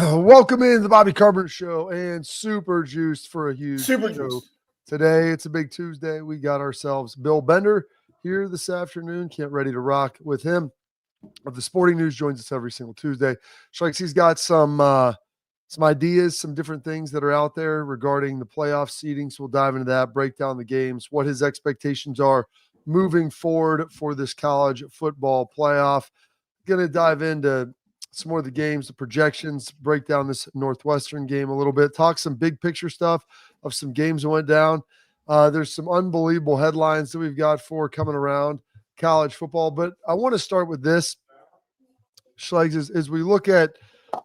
Welcome in the Bobby Carpenter Show and super juiced for a huge Super show. juice. Today, it's a big Tuesday. We got ourselves Bill Bender here this afternoon. Can't ready to rock with him. Of the Sporting News joins us every single Tuesday. Schlegs, he's got some ideas, some different things that are out there regarding the playoff seeding. So we'll dive into that, break down the games, what his expectations are moving forward for this college football playoff. Going to dive into some more of the games, the projections, break down this Northwestern game a little bit, talk some big picture stuff of some games that went down. There's some unbelievable headlines that we've got for coming around college football, but I want to start with this, Schlegs, as we look at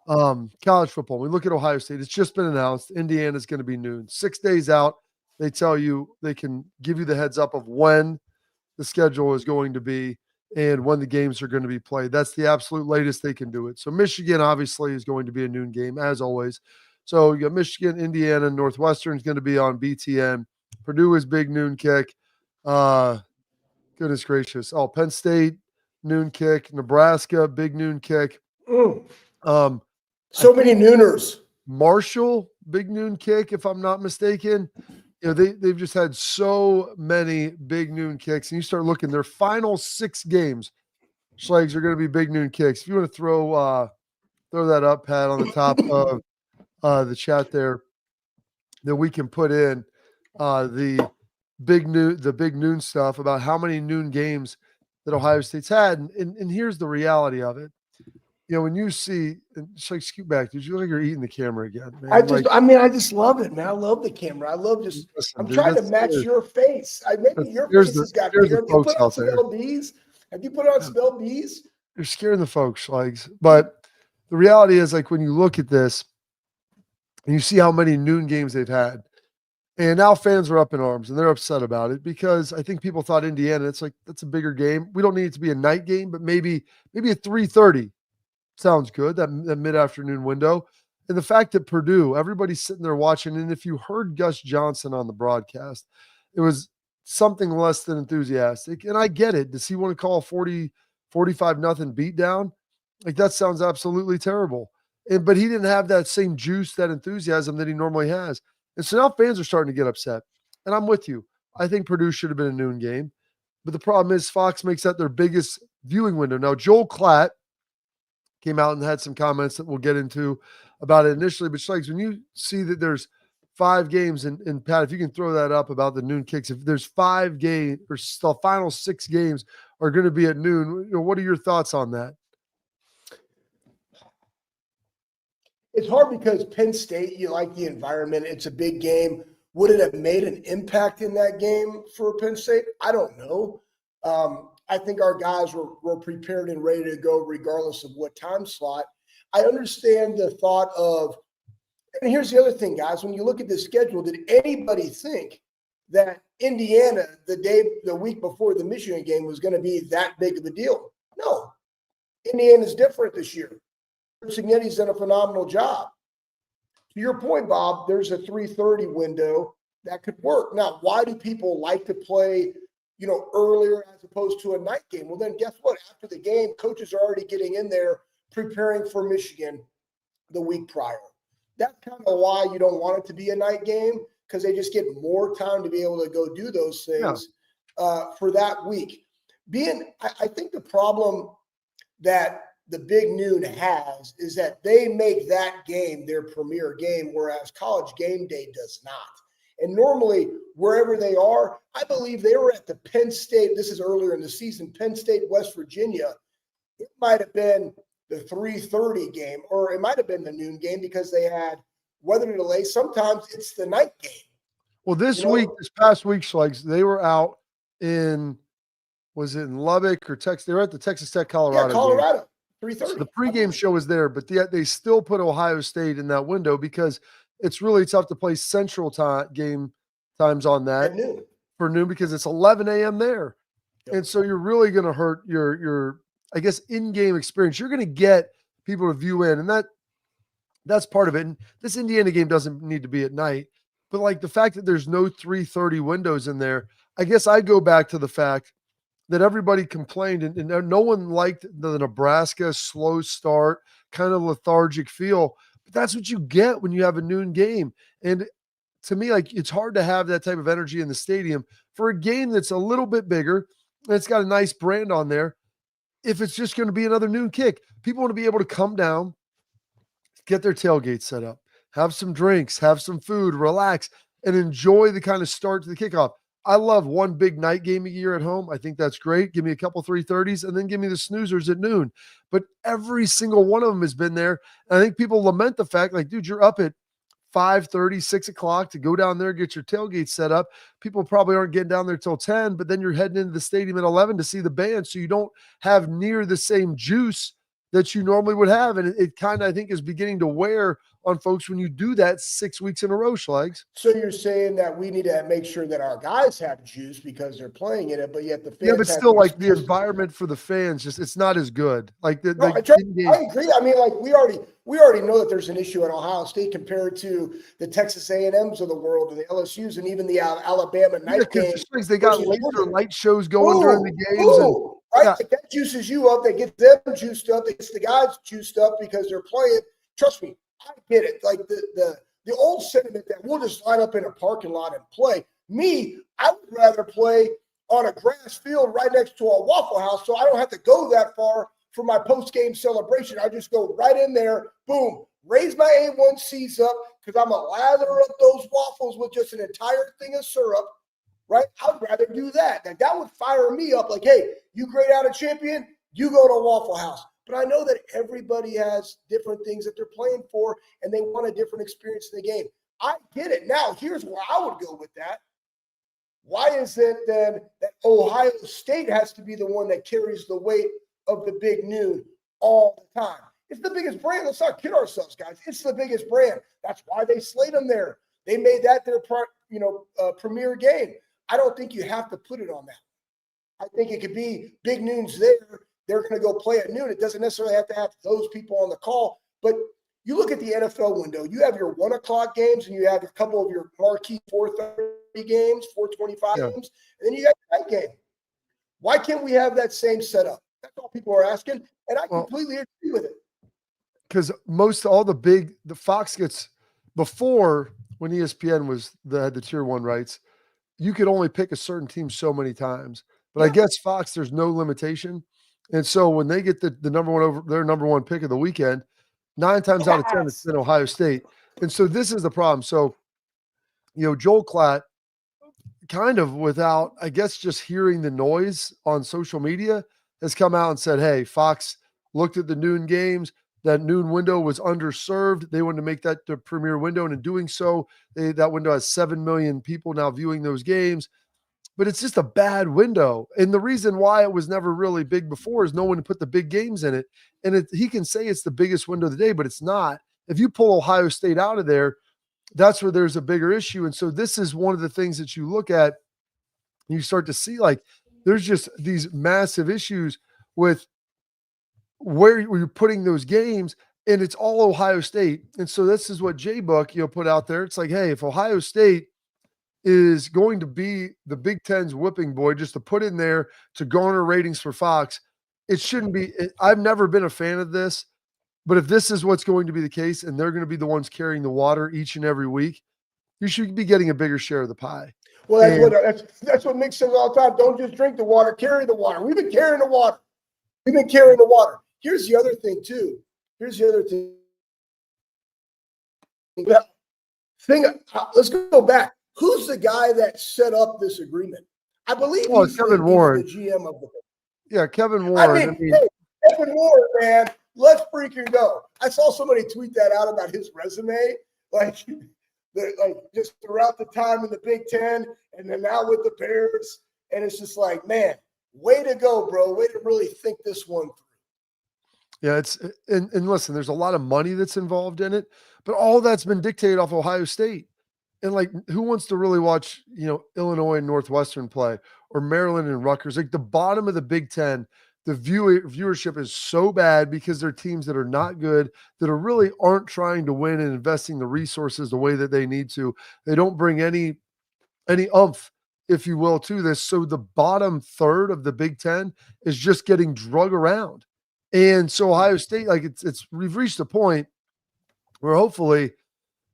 college football, we look at Ohio State. It's just been announced Indiana's going to be noon. 6 days out, they tell you, they can give you the heads up of when the schedule is going to be and when the games are going to be played. That's the absolute latest they can do it. So Michigan obviously is going to be a noon game, as always. So you got Michigan, Indiana, Northwestern is going to be on BTN. Purdue is big noon kick. Goodness gracious. Oh, Penn State, noon kick. Nebraska, big noon kick. So many nooners. Marshall, big noon kick, if I'm not mistaken. You know, they've just had so many big noon kicks. And you start looking, their final 6 games, Schlegs, are going to be big noon kicks. If you want to throw that up, Pat, on the top of the chat there, that we can put in the big noon stuff about how many noon games that Ohio State's had. And here's the reality of it. You know, when you see, it's like, scoot back. Did you look like you're eating the camera again, man? I just love it, man. I love the camera. I love just. Listen, I'm dude, trying to match your face. Maybe your face has got bigger. Have you put on some LBs? Have you put on some LBs? You're scaring the folks, Schlegs. But the reality is, like, when you look at this and you see how many noon games they've had, and now fans are up in arms and they're upset about it because I think people thought Indiana, it's like, that's a bigger game. We don't need it to be a night game, but maybe at 3:30. Sounds good, that mid-afternoon window. And the fact that Purdue, everybody's sitting there watching, and if you heard Gus Johnson on the broadcast, it was something less than enthusiastic. And I get it. Does he want to call 45-0 beatdown? Like, that sounds absolutely terrible. But he didn't have that same juice, that enthusiasm that he normally has. And so now fans are starting to get upset. And I'm with you. I think Purdue should have been a noon game. But the problem is Fox makes that their biggest viewing window. Now, Joel Klatt came out and had some comments that we'll get into about it initially. But Schlegs, when you see that there's 5 games, and Pat, if you can throw that up about the noon kicks, if there's 5 games or the final 6 games are going to be at noon, what are your thoughts on that? It's hard because Penn State, you like the environment. It's a big game. Would it have made an impact in that game for Penn State? I don't know. I think our guys were prepared and ready to go regardless of what time slot. I understand the thought of, and here's the other thing, guys, when you look at the schedule, did anybody think that Indiana, the week before the Michigan game, was going to be that big of a deal? No. Indiana's different this year. Cignetti's done a phenomenal job. To your point, Bob, there's a 3:30 window that could work. Now, why do people like to play earlier as opposed to a night game? Well, then guess what? After the game, coaches are already getting in there preparing for Michigan the week prior. That's kind of why you don't want it to be a night game, because they just get more time to be able to go do those things for that week. I think the problem that the big noon has is that they make that game their premier game, whereas College Game Day does not. And normally, wherever they are, I believe they were at the Penn State. This is earlier in the season, Penn State, West Virginia. It might have been the 3:30 game, or it might have been the noon game because they had weather delay. Sometimes it's the night game. Well, this past week, Schlegs, they were out in, was it in Lubbock or Texas? They were at the Texas Tech, Colorado. Yeah, Colorado, 3:30. So the pregame show was there, but yet they still put Ohio State in that window because it's really tough to play Central time game times on that for noon because it's 11 a.m. there. Yep. And so you're really going to hurt your I guess, in-game experience. You're going to get people to view in, and that's part of it. And this Indiana game doesn't need to be at night, but like the fact that there's no 3:30 windows in there, I guess I go back to the fact that everybody complained and no one liked the Nebraska slow start, kind of lethargic feel. But that's what you get when you have a noon game. And to me, like, it's hard to have that type of energy in the stadium for a game that's a little bit bigger and it's got a nice brand on there. If it's just going to be another noon kick, people want to be able to come down, get their tailgate set up, have some drinks, have some food, relax, and enjoy the kind of start to the kickoff. I love one big night game a year at home. I think that's great. Give me a couple 3:30s and then give me the snoozers at noon. But every single one of them has been there. And I think people lament the fact, like, dude, you're up at 5:30, 6 o'clock to go down there, get your tailgate set up. People probably aren't getting down there till 10, but then you're heading into the stadium at 11 to see the band. So you don't have near the same juice that you normally would have. And it kind of, I think, is beginning to wear on folks when you do that 6 weeks in a row, Schlegs. So you're saying that we need to make sure that our guys have juice because they're playing in it, but yet the fans. Yeah, but still, like, the environment for the fans, just it's not as good. Like I agree. I mean, like we already know that there's an issue at Ohio State compared to the Texas A&Ms of the world and the LSUs and even the Alabama night game. They got laser light shows going during the games. Right, like that juices you up. They get them juiced up. They get the guys juiced up because they're playing. Trust me, I get it. Like the old sentiment that we'll just line up in a parking lot and play. Me, I would rather play on a grass field right next to a Waffle House, so I don't have to go that far for my post-game celebration. I just go right in there, boom, raise my A1Cs up because I'm going to lather up those waffles with just an entire thing of syrup. Right? I'd rather do that. That would fire me up like, hey, you grade out a champion, you go to Waffle House. But I know that everybody has different things that they're playing for, and they want a different experience in the game. I get it. Now, here's where I would go with that. Why is it then that Ohio State has to be the one that carries the weight of the big noon all the time? It's the biggest brand. Let's not kid ourselves, guys. It's the biggest brand. That's why they slayed them there. They made that their premier game. I don't think you have to put it on that. I think it could be big noons there. They're going to go play at noon. It doesn't necessarily have to have those people on the call. But you look at the NFL window. You have your 1 o'clock games, and you have a couple of your marquee 4:30 games, 4:25 games, and then you have the night game. Why can't we have that same setup? That's all people are asking, and I completely agree with it. Because the Fox gets, before when ESPN had the tier 1 rights, you could only pick a certain team so many times. But I guess Fox, there's no limitation. And so when they get the number one over their number one pick of the weekend, 9 times out of 10, it's in Ohio State. And so this is the problem. So, Joel Klatt, kind of without, I guess, just hearing the noise on social media, has come out and said, hey, Fox looked at the noon games. That noon window was underserved. They wanted to make that the premier window. And in doing so, that window has 7 million people now viewing those games. But it's just a bad window. And the reason why it was never really big before is no one put the big games in it. And he can say it's the biggest window of the day, but it's not. If you pull Ohio State out of there, that's where there's a bigger issue. And so this is one of the things that you look at, and you start to see, like, there's just these massive issues with where you're putting those games, and it's all Ohio State. And so this is what J-Book, put out there. It's like, hey, if Ohio State is going to be the Big Ten's whipping boy just to put in there to garner ratings for Fox, it shouldn't be. I've never been a fan of this, but if this is what's going to be the case and they're going to be the ones carrying the water each and every week, you should be getting a bigger share of the pie. Well, that's what Mick says all the time. Don't just drink the water, carry the water. We've been carrying the water. Here's the other thing, too. Let's go back. Who's the guy that set up this agreement? I believe he's Kevin Warren, the GM of the. Yeah, Kevin Warren. Hey, Kevin Warren, man, let's freaking go. I saw somebody tweet that out about his resume, like just throughout the time in the Big Ten, and then now with the Bears, and it's just like, man, way to go, bro. Way to really think this one through. Yeah, and listen, there's a lot of money that's involved in it, but all that's been dictated off Ohio State. And, like, who wants to really watch, Illinois and Northwestern play, or Maryland and Rutgers? Like, the bottom of the Big Ten, the viewership is so bad because they're teams that are not good, that really aren't trying to win and investing the resources the way that they need to. They don't bring any oomph, if you will, to this. So the bottom third of the Big Ten is just getting drug around. And so Ohio State, like, we've reached a point where hopefully,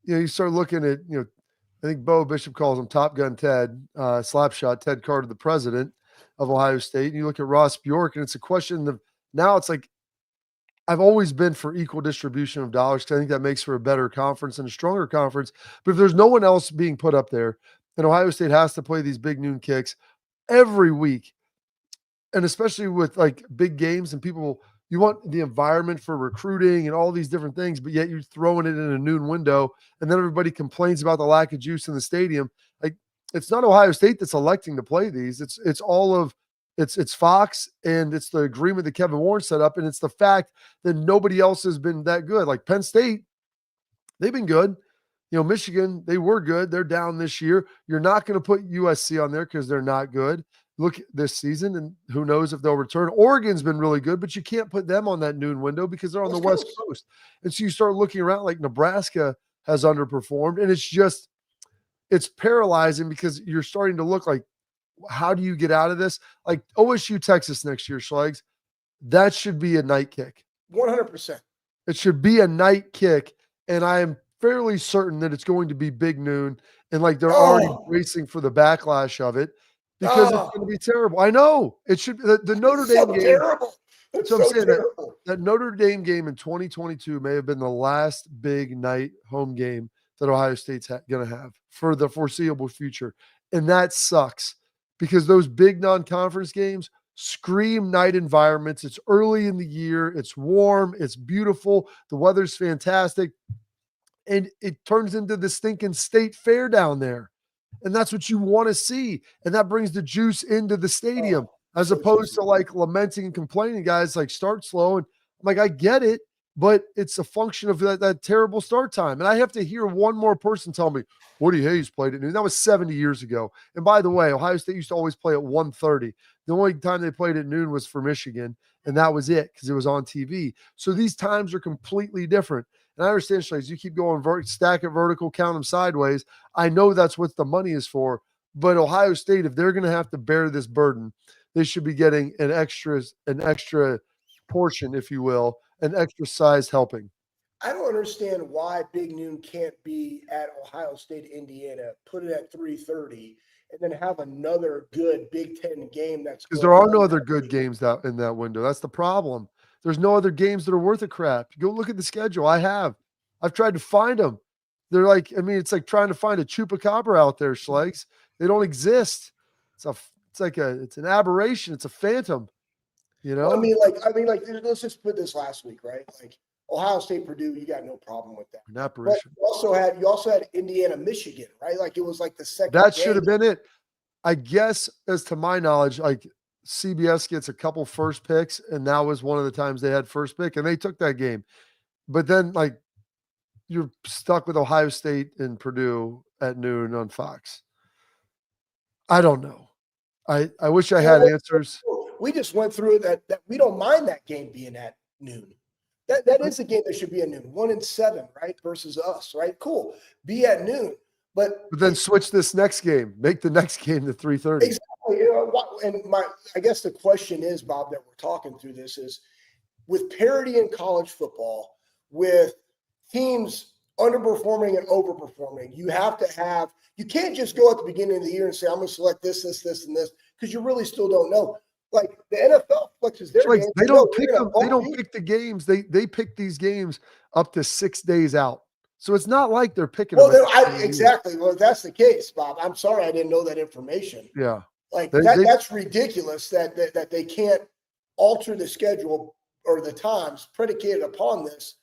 you start looking at, I think Bo Bishop calls him Top Gun Ted, Slapshot Ted Carter, the president of Ohio State. And you look at Ross Bjork, and it's a question of now it's like, I've always been for equal distribution of dollars because I think that makes for a better conference and a stronger conference. But if there's no one else being put up there, then Ohio State has to play these big noon kicks every week. And especially with like big games and people, you want the environment for recruiting and all these different things, but yet you're throwing it in a noon window and then everybody complains about the lack of juice in the stadium. Like, it's not Ohio State that's electing to play these. It's all of it's Fox, and it's the agreement that Kevin Warren set up, and it's the fact that nobody else has been that good. Like Penn State, they've been good. Michigan, they were good. They're down this year. You're not going to put USC on there because they're not good. Look this season, and who knows if they'll return. Oregon's been really good, but you can't put them on that noon window because they're on the West Coast. And so you start looking around, like Nebraska has underperformed, and it's paralyzing because you're starting to look like, how do you get out of this? Like OSU, Texas next year, Schlegs, that should be a night kick. 100%. It should be a night kick, and I am fairly certain that it's going to be big noon, and like they're already bracing for the backlash of it because it's going to be terrible. I know it should. The Notre Dame game. Terrible. That's so I'm saying that Notre Dame game in 2022 may have been the last big night home game that Ohio State's going to have for the foreseeable future, and that sucks because those big non-conference games scream night environments. It's early in the year. It's warm. It's beautiful. The weather's fantastic. And it turns into the stinking state fair down there. And that's what you want to see. And that brings the juice into the stadium as opposed to like lamenting and complaining, guys, like start slow. And I'm like, I get it, but it's a function of that terrible start time. And I have to hear one more person tell me, Woody Hayes played at noon. That was 70 years ago. And by the way, Ohio State used to always play at 1:30. The only time they played at noon was for Michigan, and that was it because it was on TV. So these times are completely different. And I understand, Schlegs, you keep going stack it vertical, count them sideways. I know that's what the money is for. But Ohio State, if they're going to have to bear this burden, they should be getting an extra portion, if you will, an extra size helping. I don't understand why Big Noon can't be at Ohio State, Indiana, put it at 3:30, and then have another good Big Ten game. That's because there are no other good games in that window. That's the problem. There's no other games that are worth a crap. You go look at the schedule. I've tried to find them. They're like, it's like trying to find a chupacabra out there, Schlegs. They don't exist. It's an aberration. It's a phantom. Well, let's just put this last week, right? Like Ohio State, Purdue, you got no problem with that. An apparition. But you also had Indiana, Michigan, right? Like it was like the second. That should have been it. I guess, as to my knowledge, like CBS gets a couple first picks, and that was one of the times they had first pick, and they took that game. But then, like, you're stuck with Ohio State and Purdue at noon on Fox. I don't know. I wish I had answers. We just went through that we don't mind that game being at noon. That is a game that should be at noon. 1-7, right? Versus us, right? Cool. Be at noon. But then switch this next game. Make the next game to 3:30. Exactly. And I guess the question is, Bob, that we're talking through this is with parity in college football, with teams underperforming and overperforming, you can't just go at the beginning of the year and say, I'm going to select this, and this, because you really still don't know. Like the NFL flexes their games. They don't pick them. They don't pick the games. They pick these games up to 6 days out. So it's not like they're picking. Exactly. Well, if that's the case, Bob, I'm sorry I didn't know that information. Yeah. Like that's ridiculous that they can't alter the schedule or the times predicated upon this,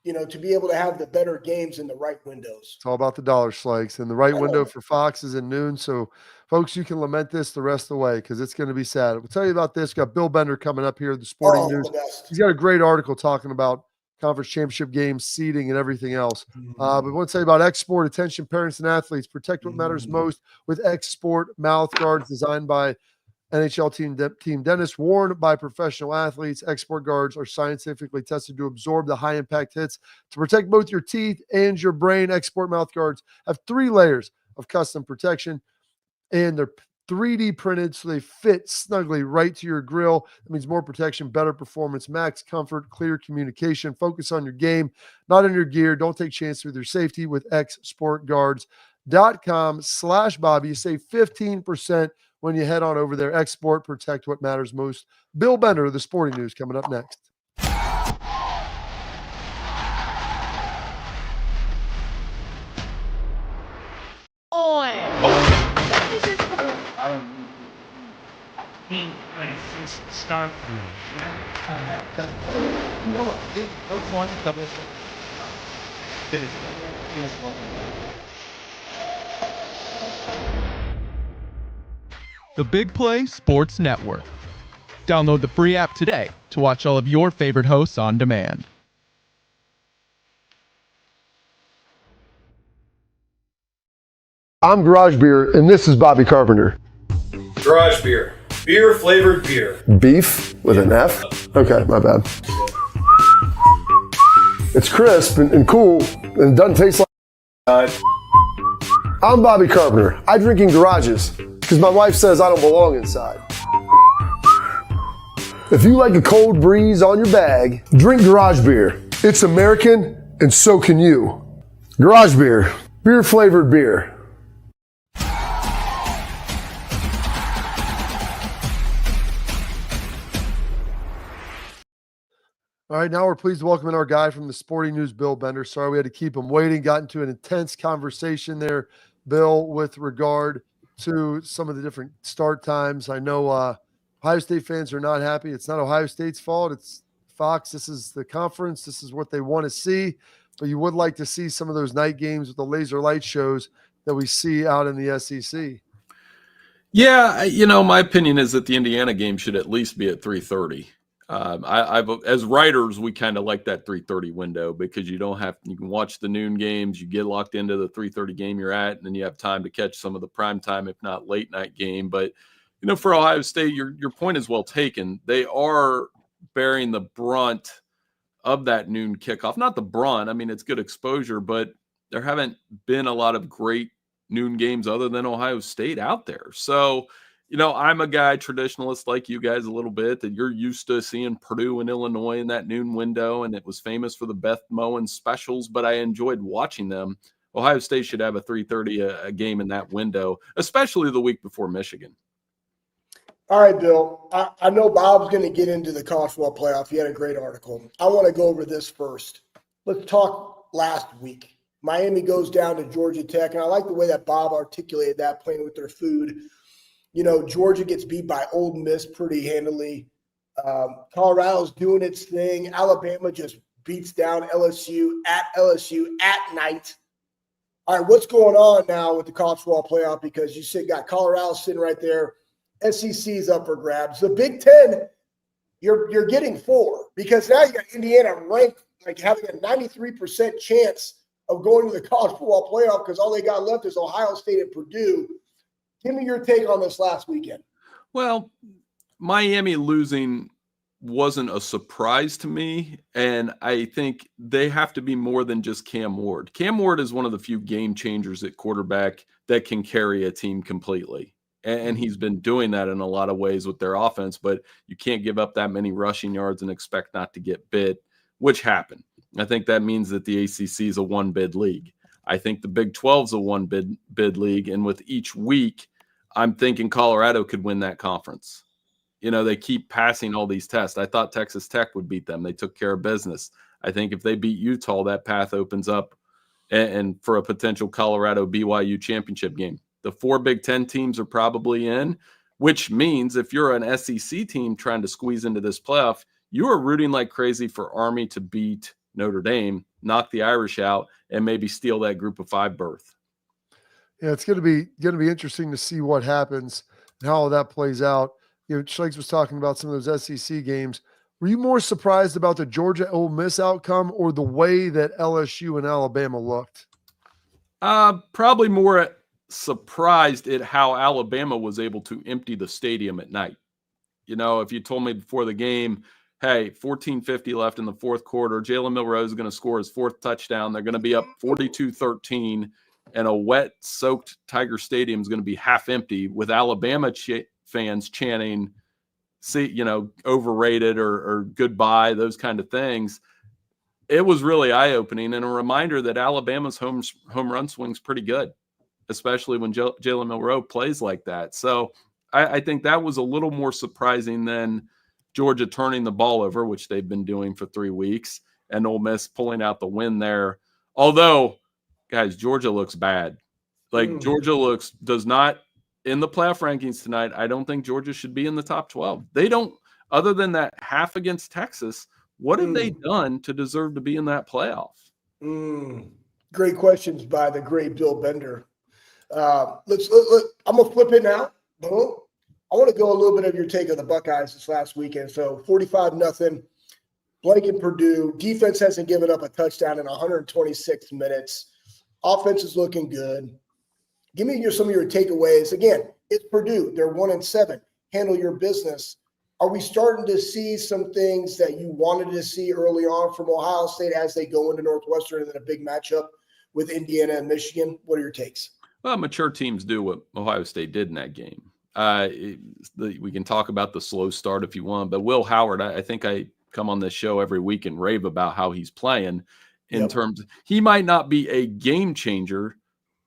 to be able to have the better games in the right windows. It's all about the dollar, Schlegs. And the right window for Fox is at noon. So, folks, you can lament this the rest of the way because it's going to be sad. We'll tell you about this. We've got Bill Bender coming up here, the Sporting News. He's got a great article talking about conference championship games, seeding, and everything else. But we want to tell you about X-Sport. Attention, parents and athletes. Protect what matters most with X-Sport mouth guards designed by NHL team dentists, worn by professional athletes. X-Sport guards are scientifically tested to absorb the high-impact hits to protect both your teeth and your brain. X-Sport mouth guards have 3 layers of custom protection, and they're 3D printed so they fit snugly right to your grill. That means more protection, better performance, max comfort, clear communication. Focus on your game, not on your gear. Don't take chances with your safety with xsportguards.com/Bobby. You save 15% when you head on over there. Export, protect what matters most. Bill Bender of the Sporting News coming up next. The Big Play Sports Network. Download the free app today to watch all of your favorite hosts on demand. I'm Garage Beer, and this is Bobby Carpenter. Garage beer. Beer flavored beer. Beef with an F? Okay, my bad. It's crisp and cool, and it doesn't taste like. I'm Bobby Carpenter. I drink in garages because my wife says I don't belong inside. If you like a cold breeze on your bag, drink Garage Beer. It's American, and so can you. Garage Beer. Beer flavored beer. All right, now we're pleased to welcome in our guy from the Sporting News, Bill Bender. Sorry we had to keep him waiting. Got into an intense conversation there, Bill, with regard to some of the different start times. I know Ohio State fans are not happy. It's not Ohio State's fault. It's Fox. This is the conference. This is what they want to see. But you would like to see some of those night games with the laser light shows that we see out in the SEC. Yeah, my opinion is that the Indiana game should at least be at 3:30. As writers, we kind of like that 3:30 window because you can watch the noon games, you get locked into the 3:30 game you're at, and then you have time to catch some of the prime time, if not late night game. But, for Ohio State, your point is well taken. They are bearing the brunt of that noon kickoff. Not the brunt. I mean, it's good exposure, but there haven't been a lot of great noon games other than Ohio State out there. So, I'm a guy, traditionalist like you guys a little bit, that you're used to seeing Purdue and Illinois in that noon window, and it was famous for the Beth Moen specials, but I enjoyed watching them. Ohio State should have a 3:30 a game in that window, especially the week before Michigan. All right, Bill. I know Bob's going to get into the college football playoff. He had a great article. I want to go over this first. Let's talk last week. Miami goes down to Georgia Tech, and I like the way that Bob articulated that, playing with their food. Georgia gets beat by Ole Miss pretty handily. Colorado's doing its thing. Alabama just beats down LSU at night. All right, what's going on now with the college football playoff? Because you got Colorado sitting right there. SEC's up for grabs. The Big Ten, you're getting 4 because now you got Indiana ranked, like having a 93% chance of going to the college football playoff because all they got left is Ohio State and Purdue. Give me your take on this last weekend. Well, Miami losing wasn't a surprise to me, and I think they have to be more than just Cam Ward. Cam Ward is one of the few game changers at quarterback that can carry a team completely, and he's been doing that in a lot of ways with their offense, but you can't give up that many rushing yards and expect not to get bit, which happened. I think that means that the ACC is a one-bid league. I think the Big 12 is a one-bid league, and with each week, I'm thinking Colorado could win that conference. They keep passing all these tests. I thought Texas Tech would beat them. They took care of business. I think if they beat Utah, that path opens up and for a potential Colorado BYU championship game. The 4 Big Ten teams are probably in, which means if you're an SEC team trying to squeeze into this playoff, you are rooting like crazy for Army to beat Notre Dame, knock the Irish out, and maybe steal that group of 5 berth. Yeah, it's going to be interesting to see what happens and how all that plays out. Schlegs was talking about some of those SEC games. Were you more surprised about the Georgia Ole Miss outcome or the way that LSU and Alabama looked? Probably more surprised at how Alabama was able to empty the stadium at night. If you told me before the game, hey, 14:50 left in the fourth quarter, Jalen Milroe is going to score his 4th touchdown. They're going to be up 42-13. and a wet, soaked Tiger Stadium is going to be half empty with Alabama fans chanting, overrated or goodbye, those kind of things. It was really eye-opening and a reminder that Alabama's home run swing's pretty good, especially when Jalen Milroe plays like that. So I think that was a little more surprising than Georgia turning the ball over, which they've been doing for 3 weeks, and Ole Miss pulling out the win there. Although, guys, Georgia looks bad. Georgia does not, in the playoff rankings tonight, I don't think Georgia should be in the top 12. They don't, other than that half against Texas, what have they done to deserve to be in that playoff? Great questions by the great Bill Bender. I'm going to flip it now. Boom. I want to go a little bit of your take on the Buckeyes this last weekend. So 45-0, blanket Purdue. Defense hasn't given up a touchdown in 126 minutes. Offense is looking good. Give me some of your takeaways. Again, it's Purdue. They're 1-7. Handle your business. Are we starting to see some things that you wanted to see early on from Ohio State as they go into Northwestern and then a big matchup with Indiana and Michigan? What are your takes? Well, mature teams do what Ohio State did in that game. We can talk about the slow start if you want, but Will Howard, I think I come on this show every week and rave about how he's playing in terms. He might not be a game changer,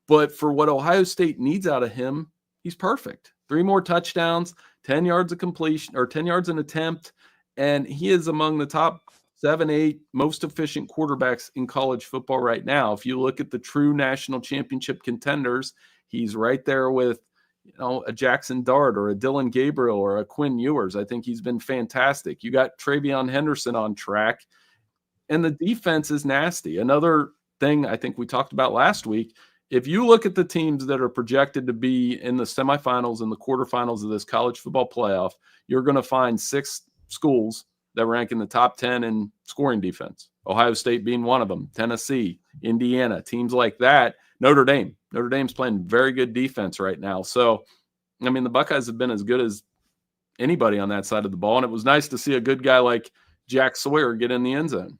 but for what Ohio State needs out of him, he's perfect. 3 more touchdowns, 10 yards of completion or 10 yards an attempt. And he is among the top 7, 8 most efficient quarterbacks in college football right now. If you look at the true national championship contenders, he's right there with, a Jackson Dart or a Dylan Gabriel or a Quinn Ewers. I think he's been fantastic. You got Travion Henderson on track, and the defense is nasty. Another thing I think we talked about last week, if you look at the teams that are projected to be in the semifinals and the quarterfinals of this college football playoff, you're going to find 6 schools that rank in the top 10 in scoring defense. Ohio State being one of them, Tennessee, Indiana, teams like that. Notre Dame's playing very good defense right now. So, I mean, the Buckeyes have been as good as anybody on that side of the ball, and it was nice to see a good guy like Jack Sawyer get in the end zone.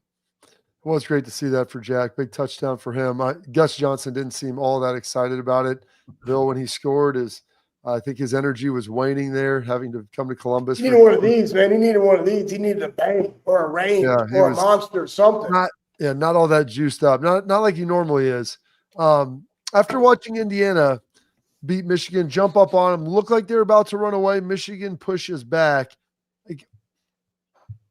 Well, it's great to see that for Jack. Big touchdown for him. Gus Johnson didn't seem all that excited about it. Bill, when he scored, I think his energy was waning there, having to come to Columbus. He needed one of these, man. He needed one of these. He needed a bang or a rain or a monster or something. Not all that juiced up. Not like he normally is. After watching Indiana beat Michigan, jump up on them, look like they're about to run away, Michigan pushes back.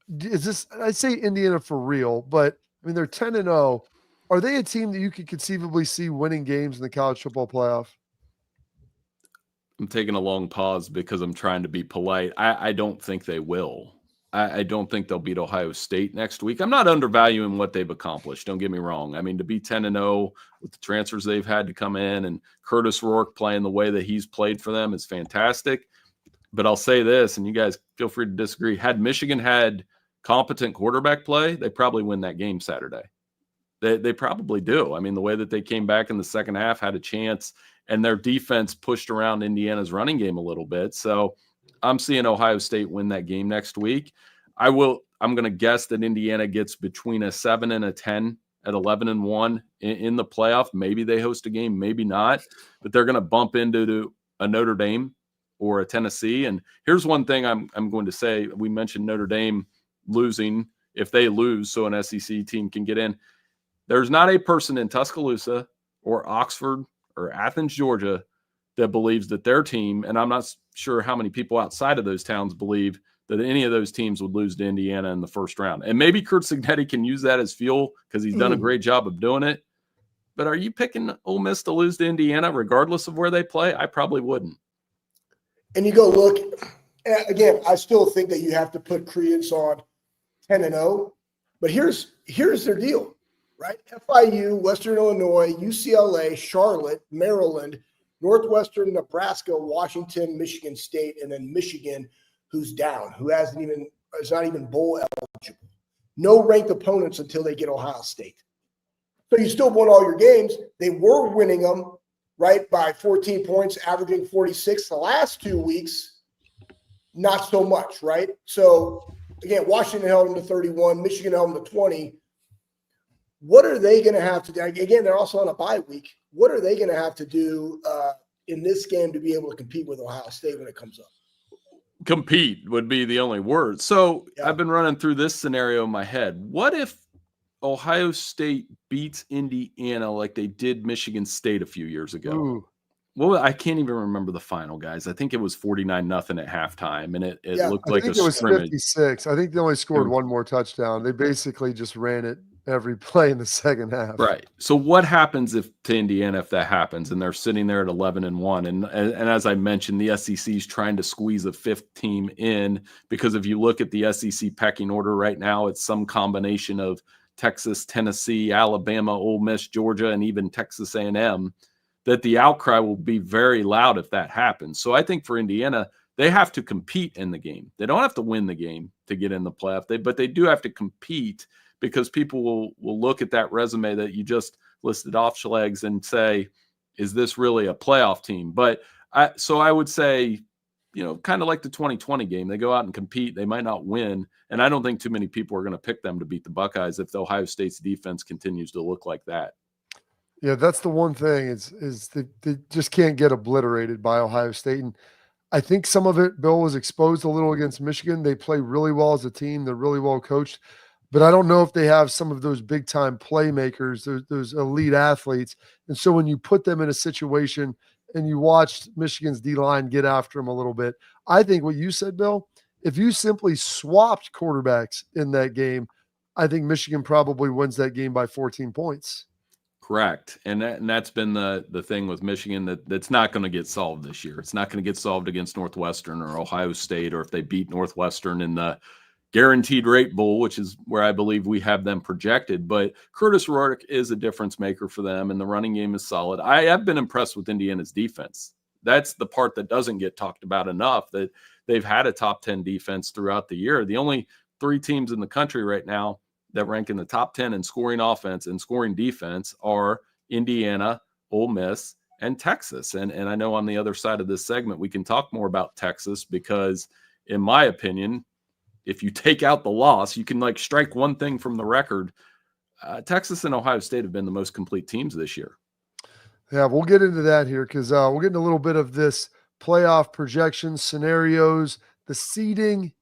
I say Indiana for real, but I mean, they're 10-0. Are they a team that you could conceivably see winning games in the college football playoff? I'm taking a long pause because I'm trying to be polite. I don't think they will. I don't think they'll beat Ohio State next week. I'm not undervaluing what they've accomplished. Don't get me wrong. I mean, to be 10-0 with the transfers they've had to come in and Curtis Rourke playing the way that he's played for them is fantastic. But I'll say this, and you guys feel free to disagree. Had Michigan had competent quarterback play, they probably win that game Saturday. They probably do. I mean, the way that they came back in the second half, had a chance, and their defense pushed around Indiana's running game a little bit. So I'm seeing Ohio State win that game next week. I'm going to guess that Indiana gets between a 7 and a 10 at 11-1 in the playoff. Maybe they host a game, maybe not, but they're going to bump into a Notre Dame or a Tennessee. And here's one thing I'm going to say. We mentioned Notre Dame losing. If they lose, so an SEC team can get in. There's not a person in Tuscaloosa or Oxford or Athens, Georgia, that believes that their team, and I'm not sure how many people outside of those towns believe that any of those teams would lose to Indiana in the first round. And maybe Curt Cignetti can use that as fuel because he's done a great job of doing it. But are you picking Ole Miss to lose to Indiana regardless of where they play? I probably wouldn't. And you go look, again, I still think that you have to put credence on 10-0. But here's their deal, right? FIU, Western Illinois, UCLA, Charlotte, Maryland, Northwestern, Nebraska, Washington, Michigan State, and then Michigan, who's down, who is not even bowl eligible. No ranked opponents until they get Ohio State. So you still won all your games. They were winning them, right, by 14 points, averaging 46. The last 2 weeks, not so much, right? So, again, Washington held them to 31. Michigan held them to 20. What are they going to have to do? Again, they're also on a bye week. What are they going to have to do in this game to be able to compete with Ohio State when it comes up? Compete would be the only word. So Yeah. I've been running through this scenario in my head. What if Ohio State beats Indiana like they did Michigan State a few years ago? Ooh. Well, I can't even remember the final, guys. I think it was 49-0 at halftime, and it looked like I think a it was scrimmage. 56. I think they only scored one more touchdown. They basically just ran it every play in the second half. Right. So what happens to Indiana if that happens and they're sitting there at 11-1? And as I mentioned, the SEC is trying to squeeze a fifth team in, because if you look at the SEC pecking order right now, it's some combination of Texas, Tennessee, Alabama, Ole Miss, Georgia, and even Texas A&M. That the outcry will be very loud if that happens. So I think for Indiana, they have to compete in the game. They don't have to win the game to get in the playoff, but they do have to compete, because people will look at that resume that you just listed off, Schlegs, and say, is this really a playoff team? But I would say, kind of like the 2020 game, they go out and compete. They might not win, and I don't think too many people are going to pick them to beat the Buckeyes if the Ohio State's defense continues to look like that. Yeah, that's the one thing is they just can't get obliterated by Ohio State. And I think some of it, Bill, was exposed a little against Michigan. They play really well as a team. They're really well coached. But I don't know if they have some of those big-time playmakers, those elite athletes. And so when you put them in a situation and you watched Michigan's D-line get after them a little bit, I think what you said, Bill, if you simply swapped quarterbacks in that game, I think Michigan probably wins that game by 14 points. Correct. And that's been the thing with Michigan that's not going to get solved this year. It's not going to get solved against Northwestern or Ohio State, or if they beat Northwestern in the Guaranteed Rate Bowl, which is where I believe we have them projected. But Curtis Rourke is a difference maker for them, and the running game is solid. I have been impressed with Indiana's defense. That's the part that doesn't get talked about enough, that they've had a top 10 defense throughout the year. The only three teams in the country right now that rank in the top 10 in scoring offense and scoring defense are Indiana, Ole Miss, and Texas. And I know on the other side of this segment, we can talk more about Texas, because in my opinion, if you take out the loss, you can strike one thing from the record. Texas and Ohio State have been the most complete teams this year. Yeah, we'll get into that here, because we're getting a little bit of this playoff projections, scenarios, the seeding,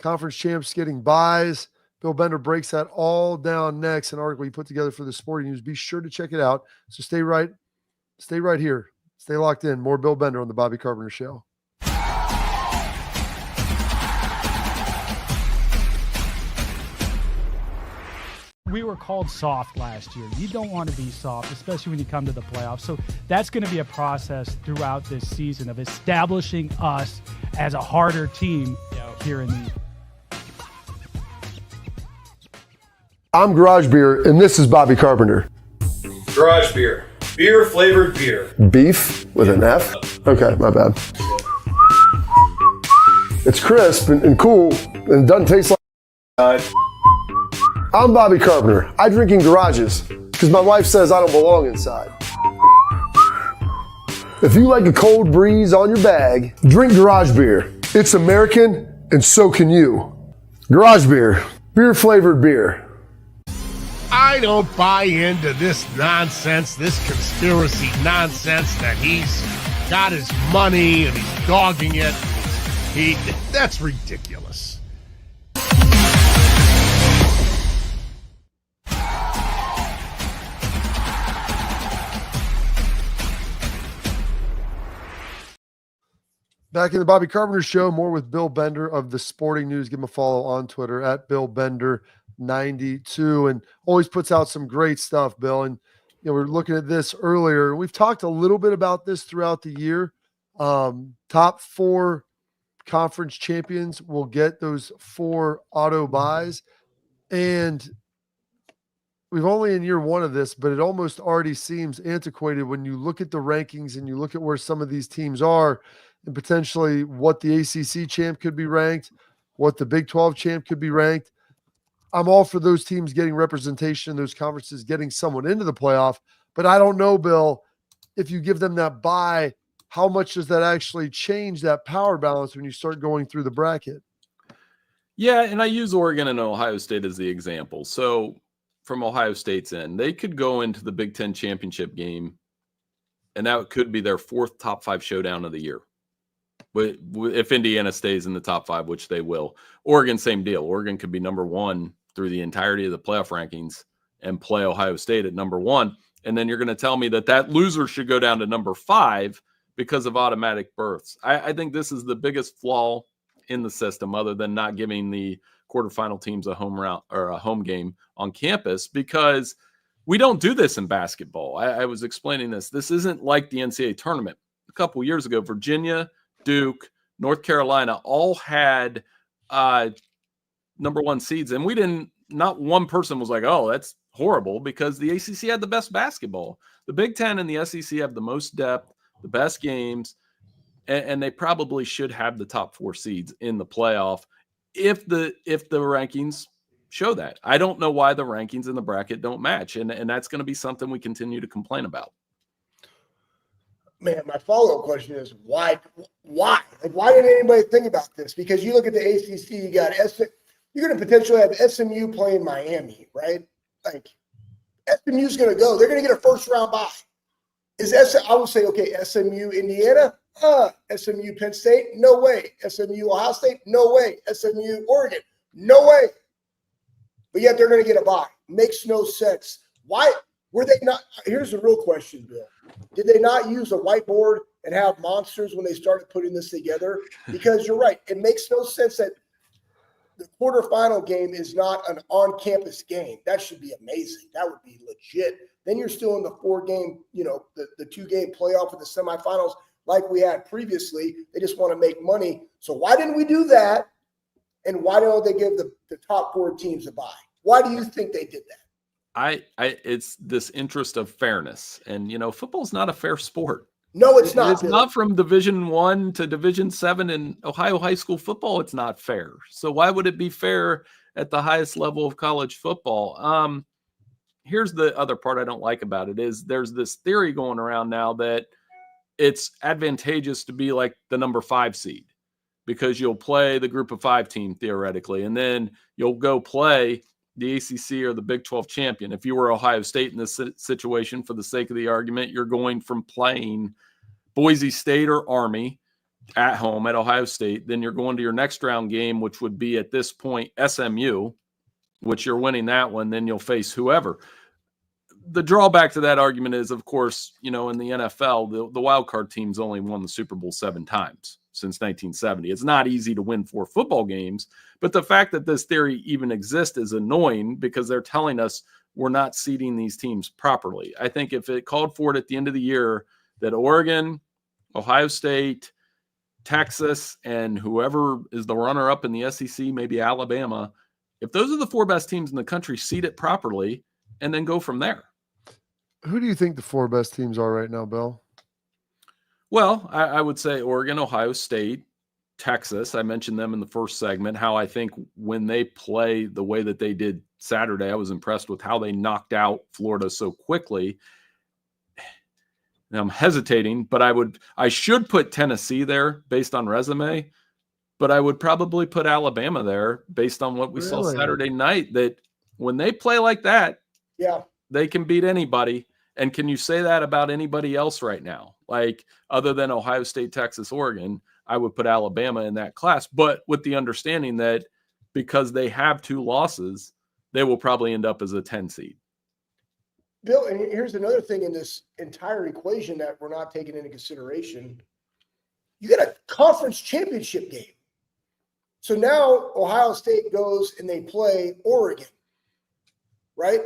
conference champs getting buys. Bill Bender breaks that all down next. An article he put together for the Sporting News. Be sure to check it out. So stay right here. Stay locked in. More Bill Bender on the Bobby Carpenter Show. We were called soft last year. You don't want to be soft, especially when you come to the playoffs. So that's going to be a process throughout this season of establishing us as a harder team here in the. I'm Garage Beer, and this is Bobby Carpenter. Garage beer. Beer flavored beer. Beef with an F? Okay, my bad. It's crisp and cool, and it doesn't taste like. I'm Bobby Carpenter. I drink in garages because my wife says I don't belong inside. If you like a cold breeze on your bag, drink Garage Beer. It's American, and so can you. Garage Beer. Beer flavored beer. I don't buy into this nonsense, this conspiracy nonsense that he's got his money and he's dogging it. That's ridiculous. Back in the Bobby Carpenter Show, more with Bill Bender of the Sporting News. Give him a follow on Twitter at BillBender92, and always puts out some great stuff, Bill. And we're looking at this earlier. We've talked a little bit about this throughout the year. Top 4 conference champions will get those 4 auto buys, and we've only in year 1 of this, but it almost already seems antiquated when you look at the rankings and you look at where some of these teams are, and potentially what the ACC champ could be ranked, what the Big 12 champ could be ranked. I'm all for those teams getting representation in those conferences, getting someone into the playoff. But I don't know, Bill, if you give them that bye, how much does that actually change that power balance when you start going through the bracket? Yeah, and I use Oregon and Ohio State as the example. So from Ohio State's end. They could go into the Big Ten championship game, and that could be their 4th top 5 showdown of the year. But if Indiana stays in the top 5, which they will. Oregon, same deal. Oregon could be number 1 through the entirety of the playoff rankings and play Ohio State at number 1. And then you're going to tell me that loser should go down to number 5 because of automatic berths. I think this is the biggest flaw in the system, other than not giving the quarterfinal teams a home round or a home game on campus, because we don't do this in basketball. I was explaining this. This isn't like the NCAA tournament. A couple years ago, Virginia, Duke, North Carolina all had number 1 seeds, and not one person was like, oh, that's horrible, because the ACC had the best basketball. The Big Ten and the SEC have the most depth, the best games, and they probably should have the top 4 seeds in the playoff if the rankings show that. I don't know why the rankings in the bracket don't match, and that's going to be something we continue to complain about. Man, my follow-up question is why? Like, why didn't anybody think about this? Because you look at the ACC, you're going to potentially have SMU playing Miami, right? Like, SMU's going to go. They're going to get a first-round bye. I will say, okay, SMU, Indiana, SMU, Penn State, no way. SMU, Ohio State, no way. SMU, Oregon, no way. But yet they're going to get a bye. Makes no sense. Why were they not? Here's the real question, Bill. Did they not use a whiteboard and have monsters when they started putting this together? Because you're right. It makes no sense that the quarterfinal game is not an on-campus game. That should be amazing. That would be legit. Then you're still in the 4-game, the 2-game playoff of the semifinals like we had previously. They just want to make money. So why didn't we do that? And why don't they give the top 4 teams a bye? Why do you think they did that? It's this interest of fairness, and football's not a fair sport. No, it's not. It's not. From Division I to Division 7 in Ohio high school football. It's not fair. So why would it be fair at the highest level of college football? Here's the other part I don't like about it is there's this theory going around now that it's advantageous to be like the number 5 seed, because you'll play the group of 5 team theoretically, and then you'll go play the ACC or the Big 12 champion. If you were Ohio State in this situation, for the sake of the argument, you're going from playing Boise State or Army at home at Ohio State, then you're going to your next round game, which would be at this point SMU, which you're winning that one, then you'll face whoever. The drawback to that argument is, of course, in the NFL, the wild card teams only won the Super Bowl 7 times since 1970. It's not easy to win 4 football games, but the fact that this theory even exists is annoying, because they're telling us we're not seeding these teams properly. I think if it called for it at the end of the year that Oregon, Ohio State, Texas, and whoever is the runner-up in the SEC, maybe Alabama, if those are the 4 best teams in the country, seed it properly and then go from there. Who do you think the 4 best teams are right now, Bill? Well, I would say Oregon, Ohio State, Texas. I mentioned them in the first segment, how I think when they play the way that they did Saturday, I was impressed with how they knocked out Florida so quickly. Now I'm hesitating, but I should put Tennessee there based on resume, but I would probably put Alabama there based on what we saw Saturday night, that when they play like that, they can beat anybody. And can you say that about anybody else right now? Like, other than Ohio State, Texas, Oregon, I would put Alabama in that class, but with the understanding that because they have 2 losses, they will probably end up as a 10 seed. Bill, and here's another thing in this entire equation that we're not taking into consideration. You got a conference championship game. So now Ohio State goes and they play Oregon, right?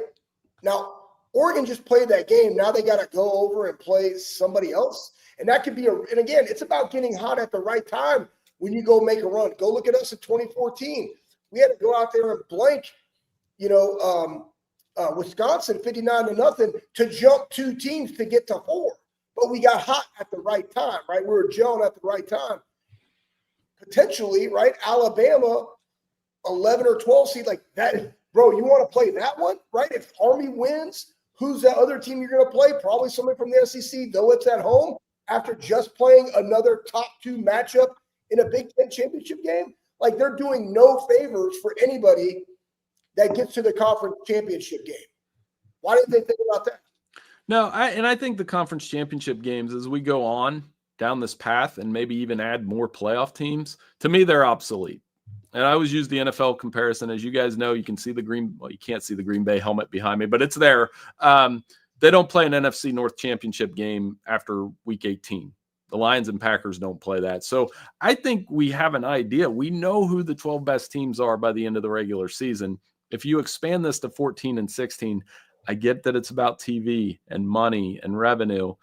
Now, Oregon just played that game. Now they got to go over and play somebody else. And that could be and again, it's about getting hot at the right time when you go make a run. Go look at us in 2014. We had to go out there and blank, Wisconsin 59-0 to jump 2 teams to get to 4. But we got hot at the right time, right? We were gelling at the right time. Potentially, right? Alabama, 11 or 12 seed, like that. Bro, you want to play that one, right? If Army wins, who's that other team you're going to play? Probably somebody from the SEC, though it's at home, after just playing another top 2 matchup in a Big Ten championship game. Like, they're doing no favors for anybody that gets to the conference championship game. Why didn't they think about that? No, I think the conference championship games, as we go on down this path and maybe even add more playoff teams, to me, they're obsolete. And I always use the NFL comparison. As you guys know, you can see you can't see the Green Bay helmet behind me, but it's there. They don't play an NFC North championship game after week 18. The Lions and Packers don't play that. So I think we have an idea. We know who the 12 best teams are by the end of the regular season. If you expand this to 14 and 16, I get that it's about TV and money and revenue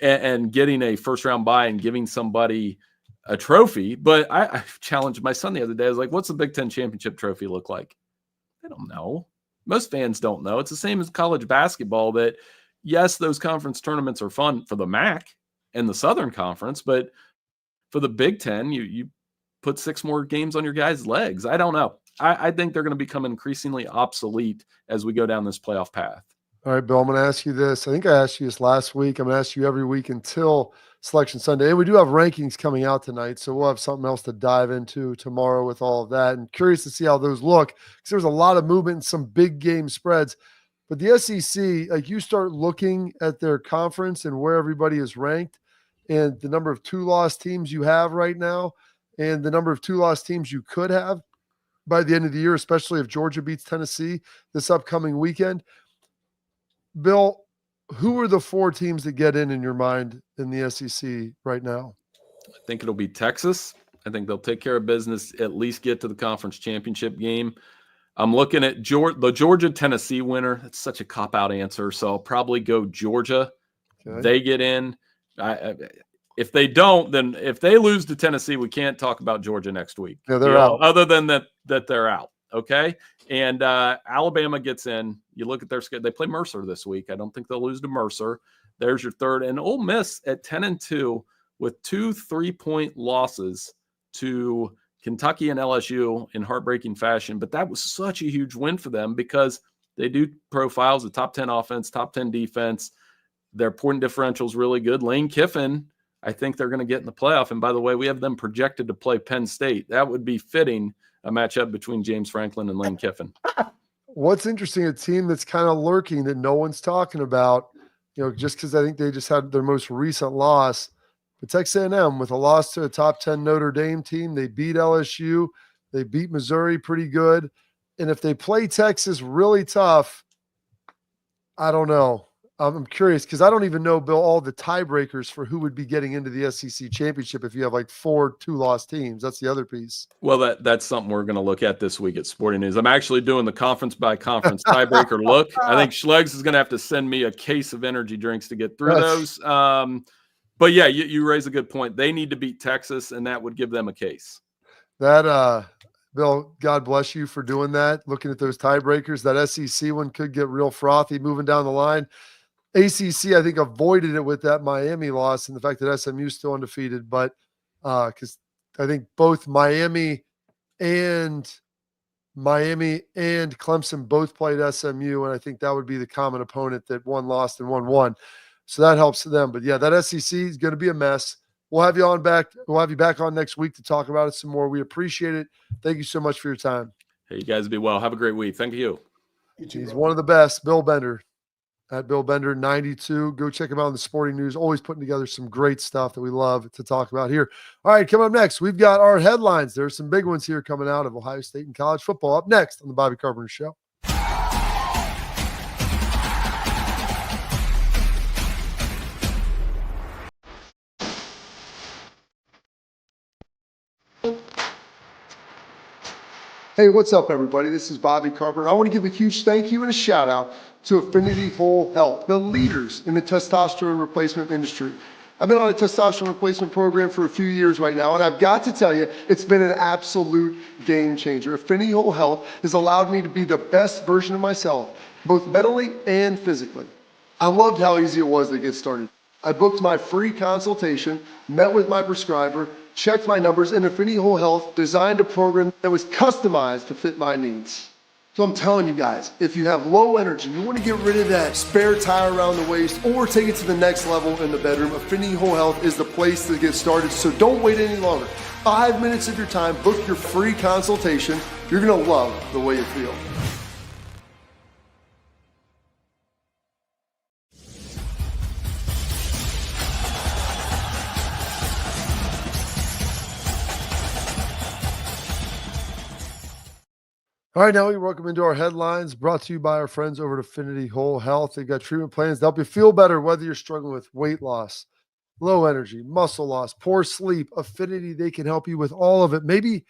and getting a first-round bye and giving somebody a trophy. But I challenged my son the other day. I was like, what's the Big Ten championship trophy look like? They don't know. Most fans don't know. It's the same as college basketball that, yes, those conference tournaments are fun for the MAC and the Southern Conference, but for the Big Ten, you put 6 more games on your guys' legs. I don't know. I think they're going to become increasingly obsolete as we go down this playoff path. All right, Bill, I'm going to ask you this. I think I asked you this last week. I'm going to ask you every week until Selection Sunday. And we do have rankings coming out tonight, so we'll have something else to dive into tomorrow with all of that. And curious to see how those look, because there's a lot of movement and some big game spreads. But the SEC, like, you start looking at their conference and where everybody is ranked and the number of 2-loss teams you have right now and the number of 2-loss teams you could have by the end of the year, especially if Georgia beats Tennessee this upcoming weekend. Bill, who are the 4 teams that get in your mind in the SEC right now? I think it'll be Texas. I think they'll take care of business, at least get to the conference championship game. I'm looking at the Georgia-Tennessee winner. That's such a cop-out answer, so I'll probably go Georgia. Okay. They get in. If they don't, then if they lose to Tennessee, we can't talk about Georgia next week. Yeah, they're out. Other than that they're out. Okay. And Alabama gets in. You look at their schedule. They play Mercer this week. I don't think they'll lose to Mercer. There's your third. And Ole Miss at 10-2 with 2 3-point losses to Kentucky and LSU in heartbreaking fashion. But that was such a huge win for them because they do profiles, a top 10 offense, top 10 defense. Their point differential is really good. Lane Kiffin, I think they're going to get in the playoff. And by the way, we have them projected to play Penn State. That would be fitting, a matchup between James Franklin and Lane Kiffin. What's interesting, a team that's kind of lurking that no one's talking about, just because I think they just had their most recent loss. But Texas A&M with a loss to a top 10 Notre Dame team. They beat LSU. They beat Missouri pretty good. And if they play Texas really tough, I don't know. I'm curious because I don't even know, Bill, all the tiebreakers for who would be getting into the SEC championship if you have like 4 2-loss teams. That's the other piece. Well, that's something we're going to look at this week at Sporting News. I'm actually doing the conference by conference tiebreaker look. I think Schlegs is going to have to send me a case of energy drinks to get through those. But yeah, you raise a good point. They need to beat Texas, and that would give them a case. That, Bill, God bless you for doing that. Looking at those tiebreakers, that SEC one could get real frothy moving down the line. ACC, I think, avoided it with that Miami loss and the fact that SMU is still undefeated. But because I think both Miami and Clemson both played SMU, and I think that would be the common opponent that one lost and one won. So that helps them. But yeah, that SEC is going to be a mess. We'll have you on back. We'll have you back on next week to talk about it some more. We appreciate it. Thank you so much for your time. Hey, you guys be well. Have a great week. Thank you. He's one of the best, Bill Bender. At Bill Bender 92. Go check him out in the Sporting News. Always putting together some great stuff that we love to talk about here. All right, coming up next, we've got our headlines. There's some big ones here coming out of Ohio State and college football. Up next on the Bobby Carpenter Show. Hey, what's up, everybody? This is Bobby Carpenter. I want to give a huge thank you and a shout out to Affinity Whole Health, the leaders in the testosterone replacement industry. I've been on a testosterone replacement program for a few years right now, and I've got to tell you, it's been an absolute game changer. Affinity Whole Health has allowed me to be the best version of myself, both mentally and physically. I loved how easy it was to get started. I booked my free consultation, met with my prescriber, checked my numbers, and Affinity Whole Health designed a program that was customized to fit my needs. So I'm telling you guys, if you have low energy, you want to get rid of that spare tire around the waist or take it to the next level in the bedroom, Affinity Whole Health is the place to get started. So don't wait any longer. 5 minutes of your time, book your free consultation. You're going to love the way you feel. All right, now we welcome into our headlines, brought to you by our friends over at Affinity Whole Health. They've got treatment plans to help you feel better, whether you're struggling with weight loss, low energy, muscle loss, poor sleep. Affinity, they can help you with all of it. Maybe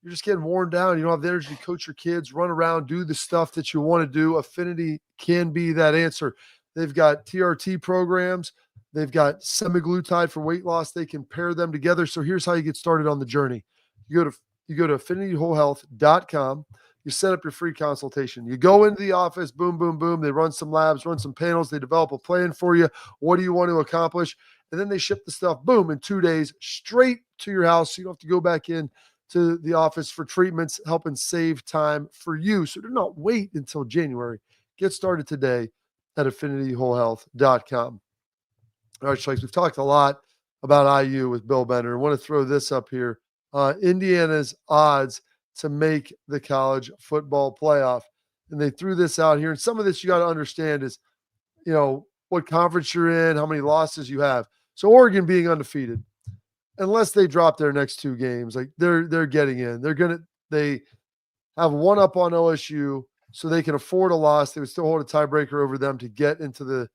you're just getting worn down. You don't have the energy to coach your kids, run around, do the stuff that you want to do. Affinity can be that answer. They've got TRT programs. They've got semaglutide for weight loss. They can pair them together. So here's how you get started on the journey. You go to affinityWholeHealth.com. You set up your free consultation. You go into the office, boom, boom, boom. They run some labs, run some panels. They develop a plan for you. What do you want to accomplish? And then they ship the stuff, boom, in 2 days straight to your house. So you don't have to go back in to the office for treatments, helping save time for you. So do not wait until January. Get started today at affinityWholeHealth.com. All right, Schlegs, we've talked a lot about IU with Bill Bender. I want to throw this up here. Indiana's odds to make the college football playoff. And they threw this out here. And some of this you got to understand is, what conference you're in, how many losses you have. So Oregon being undefeated, unless they drop their next 2 games, like they're getting in. They have one up on OSU, so they can afford a loss. They would still hold a tiebreaker over them to get into the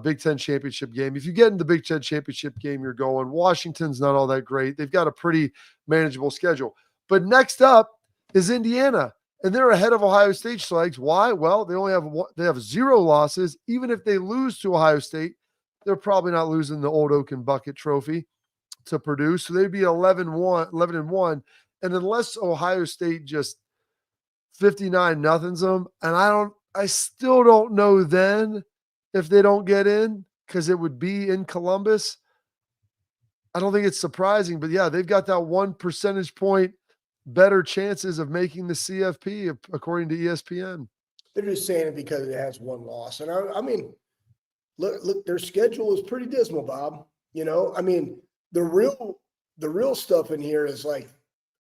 Big Ten championship game. If you get in the Big Ten championship game, you're going. Washington's not all that great. They've got a pretty manageable schedule. But next up is Indiana, and they're ahead of Ohio State. Schlegs. Why? Well, they have 0 losses. Even if they lose to Ohio State, they're probably not losing the old Oak and Bucket trophy to Purdue. So they'd be 11-1. And unless Ohio State just 59-0's them, and I still don't know then if they don't get in, because it would be in Columbus. I don't think it's surprising, but yeah, they've got that 1 percentage point better chances of making the CFP, according to ESPN. They're just saying it because it has 1 loss. And I mean, look, their schedule is pretty dismal, Bob. I mean, the real stuff in here is like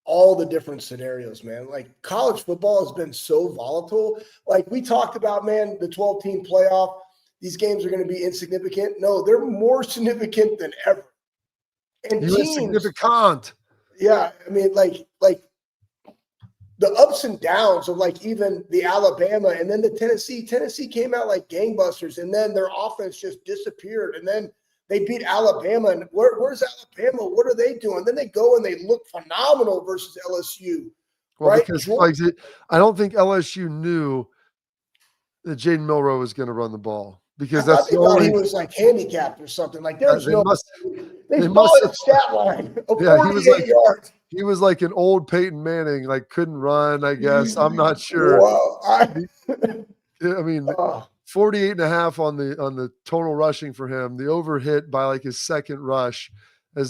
all the different scenarios, man. Like college football has been so volatile. Like we talked about, man, the 12-team playoff, these games are going to be insignificant. No, they're more significant than ever. And teams, significant. Yeah, I mean, like the ups and downs of like even the Alabama and then the Tennessee. Tennessee came out like gangbusters, and then their offense just disappeared. And then they beat Alabama. And where's Alabama? What are they doing? Then they go and they look phenomenal versus LSU. Well, right? because I don't think LSU knew that Jaden Milroe was going to run the ball, because that's the only. He was like handicapped or something. Like there's no. They must followed have a stat line of 48 yards. yards. He was like an old Peyton Manning, like couldn't run, I guess. I'm not sure. Wow. I mean, 48.5 on the total rushing for him. The over hit by like his second rush, and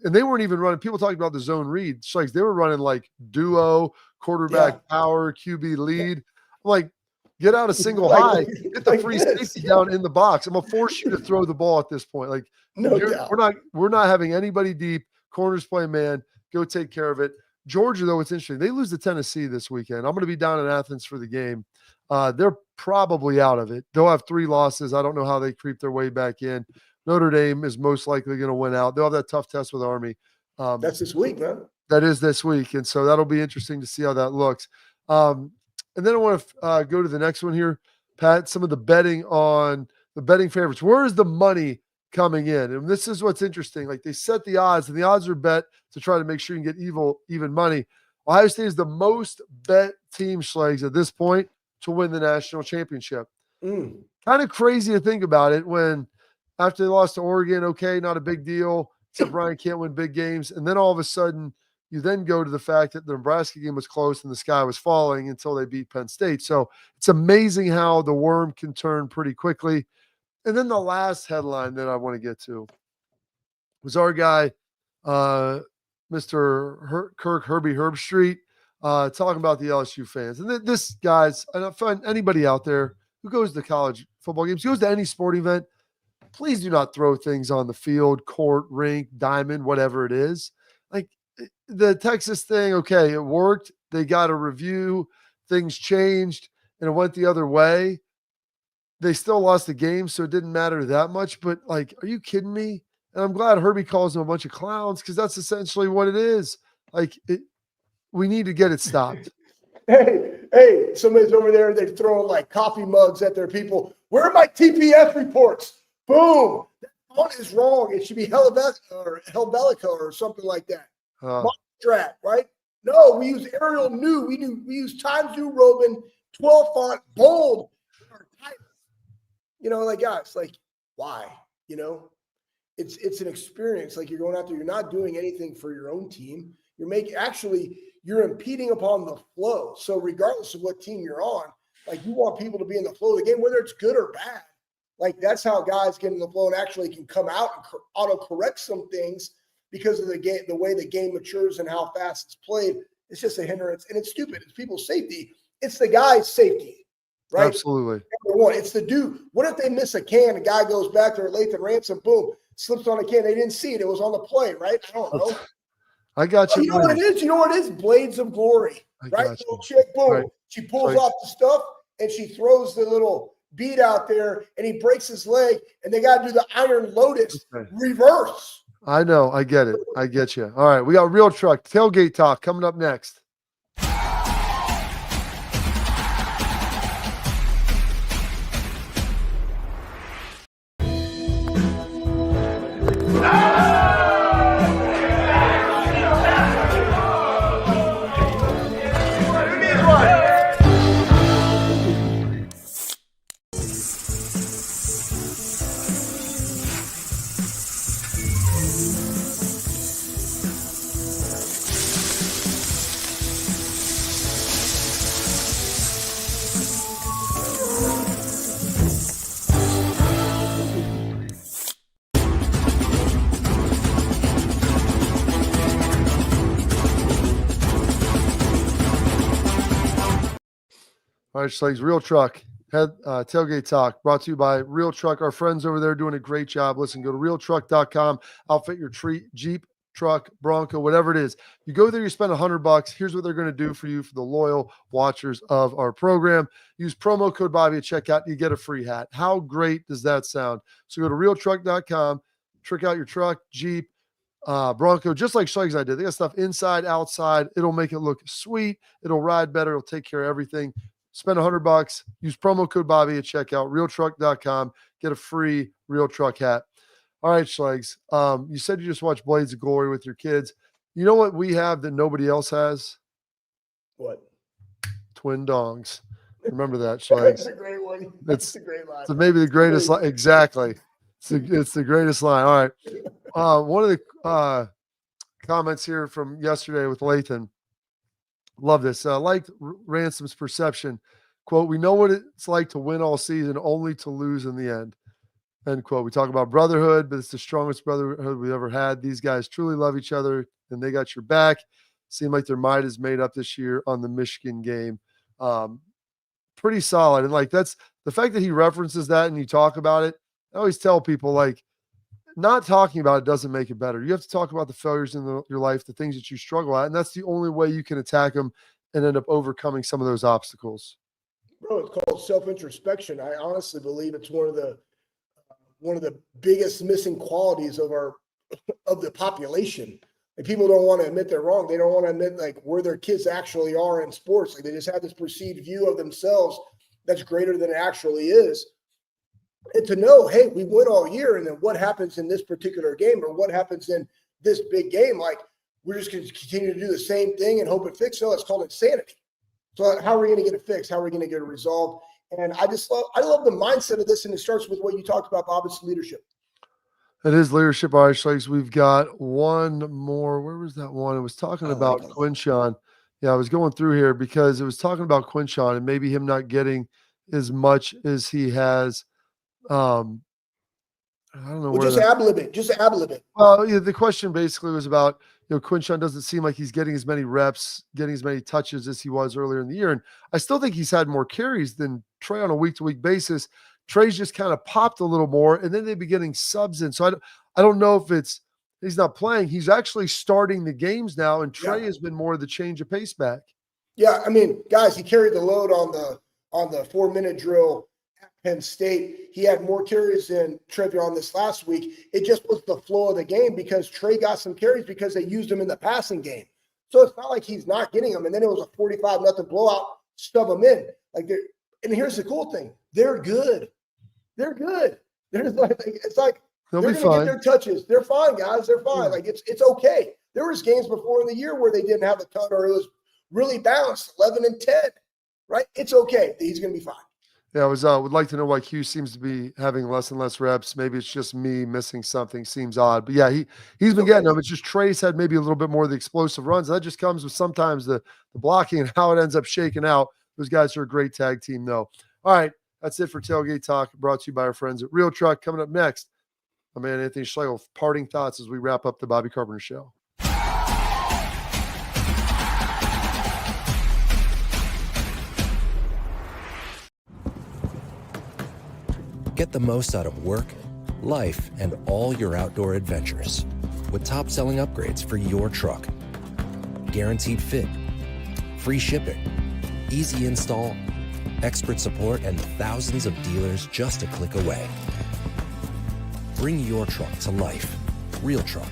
they weren't even running. People talking about the zone read. Schlegs, they were running like duo, quarterback power, QB lead. I'm like, get out a single high, get the free safety down in the box. I'm gonna force you to throw the ball at this point. Like, no doubt. We're not having anybody deep. Corners play man. Go take care of it. Georgia, though, it's interesting. They lose to Tennessee this weekend. I'm going to be down in Athens for the game. They're probably out of it. They'll have 3 losses. I don't know how they creep their way back in. Notre Dame is most likely going to win out. They'll have that tough test with Army. That's this week, man. That is this week. And so that'll be interesting to see how that looks. And then I want to go to the next one here, Pat, some of the betting favorites. Where is the money coming in? And this is what's interesting. Like, they set the odds, and the odds are bet to try to make sure you can get even money. Ohio State is the most bet team, Schlegs, at this point to win the national championship. Kind of crazy to think about it, when after they lost to Oregon, okay, not a big deal, except Ryan can't win big games. And then all of a sudden you then go to the fact that the Nebraska game was close and the sky was falling until they beat Penn State. So it's amazing how the worm can turn pretty quickly. And then the last headline that I want to get to was our guy, Mr. Kirk Herbstreit, talking about the LSU fans. And this, guys, I don't find anybody out there who goes to college football games, goes to any sporting event, please do not throw things on the field, court, rink, diamond, whatever it is. Like, the Texas thing, okay, it worked. They got a review. Things changed, and it went the other way. They still lost the game, so it didn't matter that much. But, like, are you kidding me? And I'm glad Herbie calls them a bunch of clowns because that's essentially what it is. Like, we need to get it stopped. Hey, somebody's over there. They're throwing, like, coffee mugs at their people. Where are my TPS reports? Boom. That font is wrong. It should be Helvetica or something like that. Strat, right? No, we use Arial New. We use Times New Roman, 12 font, bold. You know, like, guys, like, why? You know, it's an experience. Like, you're going out there, you're not doing anything for your own team. You're impeding upon the flow. So regardless of what team you're on, like, you want people to be in the flow of the game, whether it's good or bad. Like, that's how guys get in the flow and actually can come out and auto-correct some things because of the game, the way the game matures and how fast it's played. It's just a hindrance, and it's stupid. It's people's safety. It's the guy's safety. Right? Absolutely. Number one, it's the dude. What if they miss a can? The guy goes back there, Lathan Ransom, boom, slips on a can. They didn't see it. It was on the play, right? I don't know. I got you. You know what it is? You know what it is? Blades of glory, right? Little chick, boom. Right. She pulls off the stuff, and she throws the little bead out there, and he breaks his leg, and they got to do the Iron Lotus reverse. I know. I get it. I get you. All right. We got Real Truck Tailgate Talk coming up next. All right, Schlegs, Real Truck, Tailgate Talk, brought to you by Real Truck. Our friends over there doing a great job. Listen, go to realtruck.com, outfit your Jeep, truck, Bronco, whatever it is. You go there, you spend $100. Here's what they're going to do for you, for the loyal watchers of our program. Use promo code Bobby at checkout, you get a free hat. How great does that sound? So go to realtruck.com, trick out your truck, Jeep, Bronco, just like Schlegs and I did. They got stuff inside, outside. It'll make it look sweet. It'll ride better. It'll take care of everything. Spend $100. Use promo code Bobby at checkout. Realtruck.com. Get a free Real Truck hat. All right, Schlegs. You said you just watched Blades of Glory with your kids. You know what we have that nobody else has? What? Twin dongs. Remember that, Schlegs. That's a great one. That's a great line. So maybe the greatest line. Exactly. It's the greatest line. All right. One of the comments here from yesterday with Lathan. Love this. Liked Ransom's perception. Quote, we know what it's like to win all season only to lose in the end. End quote. We talk about brotherhood, but it's the strongest brotherhood we ever had. These guys truly love each other, and they got your back. Seemed like their mind is made up this year on the Michigan game. Pretty solid. And, like, that's the fact that he references that and you talk about it. I always tell people, like, not talking about it doesn't make it better. You have to talk about the failures in your life, the things that you struggle at, and that's the only way you can attack them and end up overcoming some of those obstacles. Bro, it's called self-introspection. I honestly believe it's one of the biggest missing qualities of the population. And people don't want to admit they're wrong. They don't want to admit, like, where their kids actually are in sports. Like, they just have this perceived view of themselves that's greater than it actually is. And to know, hey, we win all year, and then what happens in this particular game or what happens in this big game, like, we're just going to continue to do the same thing and hope it fixes. No, it's called insanity. So how are we going to get it fixed? How are we going to get it resolved? And I love the mindset of this, and it starts with what you talked about, Bob. It's leadership. It is leadership, all right, Schlegs. We've got one more. Where was that one? It was talking about Quinshawn. Yeah, I was going through here because it was talking about Quinshawn and maybe him not getting as much as he has. I don't know. Well, just ab-lib it. Well, yeah, the question basically was about, Quinshawn doesn't seem like he's getting as many reps, getting as many touches as he was earlier in the year. And I still think he's had more carries than Trey on a week-to-week basis. Trey's just kind of popped a little more, and then they'd be getting subs in. So I don't know if it's he's not playing. He's actually starting the games now, and Trey Yeah. has been more the change of pace back. Yeah, I mean, guys, he carried the load on the 4-minute drill at Penn State. He had more carries than Trevion this last week. It just was the flow of the game because Trey got some carries because they used him in the passing game. So it's not like he's not getting them. And then it was a 45-0 blowout, stub them in. And here's the cool thing: they're good. They're good. They're like, it's like They'll they're be going to fine. get their touches. They're fine, guys. They're fine. Yeah. Like it's okay. There was games before in the year where they didn't have a ton, or it was really balanced, 11-10. Right? It's okay. He's going to be fine. Yeah, would like to know why Q seems to be having less and less reps. Maybe it's just me missing something. Seems odd, but yeah, he's been getting them. It's just Trey's had maybe a little bit more of the explosive runs. That just comes with sometimes the blocking and how it ends up shaking out. Those guys are a great tag team, though. All right, that's it for Tailgate Talk, brought to you by our friends at Real Truck. Coming up next, my man Anthony Schlegel, parting thoughts as we wrap up the Bobby Carpenter Show. Get the most out of work, life, and all your outdoor adventures with top-selling upgrades for your truck. Guaranteed fit, free shipping, easy install, expert support, and thousands of dealers just a click away. Bring your truck to life. Real Truck.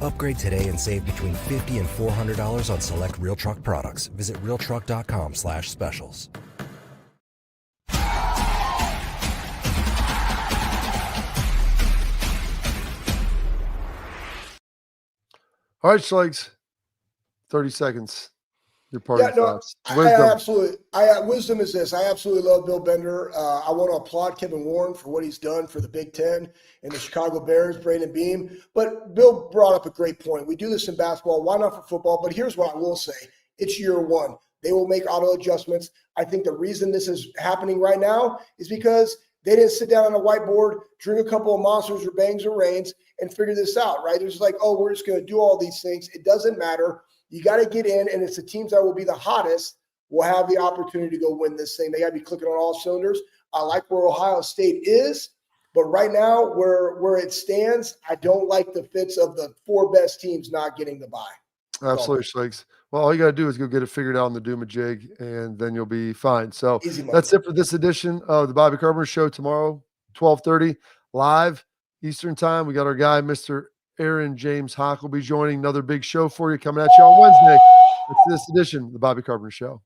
Upgrade today and save between $50 and $400 on select Real Truck products. Visit realtruck.com/specials. All right, Schlegs, 30 seconds. Your parting thoughts. Wisdom is this. I absolutely love Bill Bender. I want to applaud Kevin Warren for what he's done for the Big Ten and the Chicago Bears, Brandon Beam. But Bill brought up a great point. We do this in basketball. Why not for football? But here's what I will say. It's year one. They will make auto adjustments. I think the reason this is happening right now is because they didn't sit down on a whiteboard, drink a couple of Monsters or Bangs or Reigns, and figure this out, right? They're just like, oh, we're just going to do all these things. It doesn't matter. You got to get in, and it's the teams that will be the hottest will have the opportunity to go win this thing. They got to be clicking on all cylinders. I like where Ohio State is, but right now where it stands, I don't like the fits of the 4 best teams not getting the bye. Absolutely, Schlegs. Well, all you got to do is go get it figured out on the Doom-a-Jig, and then you'll be fine. So that's it for this edition of the Bobby Carpenter Show. Tomorrow, 12:30, live Eastern Time. We got our guy, Mr. Aaron James Hawk, will be joining. Another big show for you coming at you on Wednesday. That's this edition of the Bobby Carpenter Show.